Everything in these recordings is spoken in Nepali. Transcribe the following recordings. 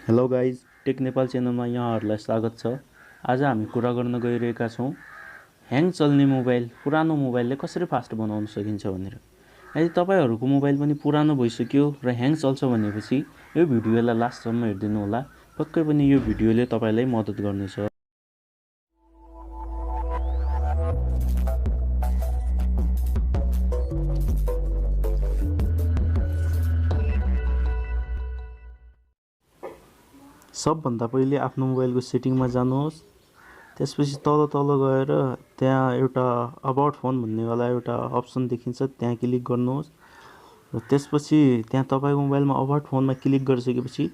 हेलो गाइज, टेक नेपाल च्यानलमा यहाँहरूलाई स्वागत छ। आज हामी कुरा गर्न गइरहेका छौँ ह्याङ चल्ने मोबाइल, पुरानो मोबाइलले कसरी फास्ट बनाउन सकिन्छ भनेर। यदि तपाईँहरूको मोबाइल पनि पुरानो भइसक्यो र ह्याङ चल्छ भनेपछि यो भिडियोलाई लास्टसम्म हेरिदिनु होला। पक्कै पनि यो भिडियोले तपाईँलाई मद्दत गर्नेछ। सबभन्दा पहिले आफ्नो मोबाइलको सेटिङमा जानुहोस्। त्यसपछि तल गएर त्यहाँ एउटा अबाउट फोन भन्नेवाला एउटा अप्सन देखिन्छ, त्यहाँ क्लिक गर्नुहोस्। र त्यसपछि त्यहाँ तपाईँको मोबाइलमा अबाउट फोनमा क्लिक गरिसकेपछि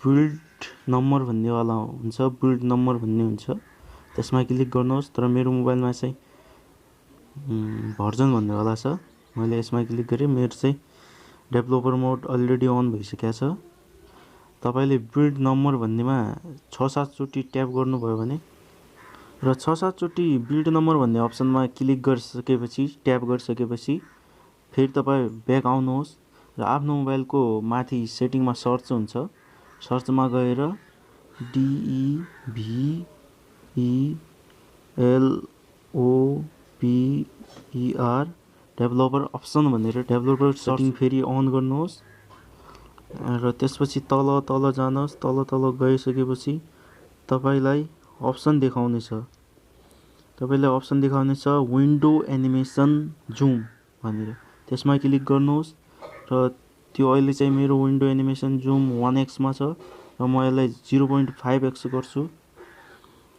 बिल्ड नम्बर भन्नेवाला हुन्छ, बिल्ड नम्बर भन्ने हुन्छ, त्यसमा क्लिक गर्नुहोस्। तर मेरो मोबाइलमा चाहिँ भर्जन भन्नेवाला छ, मैले यसमा क्लिक गरेँ। मेरो चाहिँ डेभलोपर मोड अलरेडी अन भइसकेको छ। तपाईले बिल्ड नम्बर भन्नेमा 6-7 चोटि ट्याप गर्नुभयो भने र 6-7 चोटि बिल्ड नम्बर भन्ने अप्सनमा क्लिक गरिसकेपछि, ट्याप गरिसकेपछि फेरि तपाईँ ब्याक आउनुहोस् र आफ्नो मोबाइलको माथि सेटिङमा सर्च हुन्छ, सर्चमा गएर DEVELOPER डेभलोपर अप्सन भनेर डेभलोपर सेटिङ फेरि अन गर्नुहोस्। र त्यसपछि तल जानुहोस्। तल गइसकेपछि तपाईलाई अप्सन देखाउनेछ, विन्डो एनिमेसन जुम भनेर, त्यसमा क्लिक गर्नुहोस्। र त्यो अहिले चाहिँ मेरो विन्डो एनिमेसन जुम 1x मा छ र म यसलाई 0.5x गर्छु।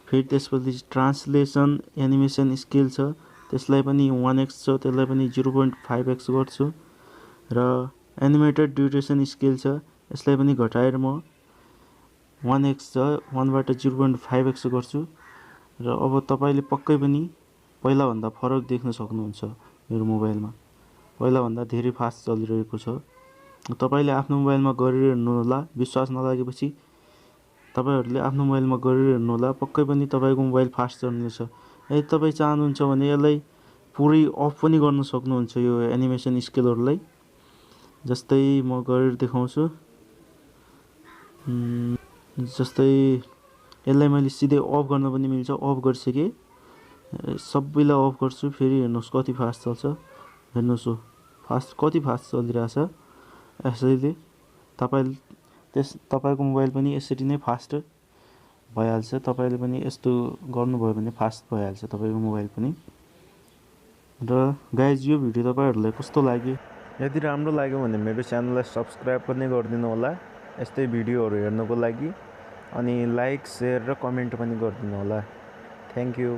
फेरि त्यसपछि ट्रान्सलेसन एनिमेसन स्केल छ, त्यसलाई पनि 1x छ, त्यसलाई पनि 0.5x गर्छु। र एनिमेटेड ड्युरेसन स्केल छ, यसलाई पनि घटाएर म 1x छ, 1बाट 0.5x गर्छु। र अब तपाईले पक्कै पनि पहिलाभन्दा फरक देख्न सक्नुहुन्छ। मेरो मोबाइलमा पहिलाभन्दा धेरै फास्ट चलिरहेको छ। तपाईले आफ्नो मोबाइलमा गरेर हेर्नु होला। विश्वास नलागेपछि तपाईहरुले आफ्नो मोबाइलमा गरेर हेर्नु होला, पक्कै पनि तपाईको मोबाइल फास्ट चल्नेछ। यदि तपाई चाहनुहुन्छ भने यसलाई पुरै अफ पनि गर्न सक्नुहुन्छ, यो एनिमेसन स्केलहरुलाई। जस्तै म गरेर देखाउँछु। जस्तै यसलाई मैले सिधै अफ गर्न पनि मिल्छ, अफ गरिसके। सबैलाई अफ गर्छु, फेरि हेर्नुस् कति फास्ट चल्छ। हेर्नुस् कति फास्ट चलिरहेछ। यसैले तपाईको मोबाइल पनि यसरी नै फास्ट भइहाल्छ। तपाईले पनि यस्तो गर्नुभयो भने फास्ट भइहाल्छ तपाईको मोबाइल पनि। र गाइज, यो भिडियो तपाईहरुलाई कस्तो लाग्यो? यदि राम्रो लाग्यो भने मेरो च्यानललाई सब्स्क्राइब पनि गरिदिनु होला यस्तै भिडियोहरु हेर्नको लागि। अनि लाइक, शेयर र कमेन्ट पनि गरिदिनु होला। Thank you.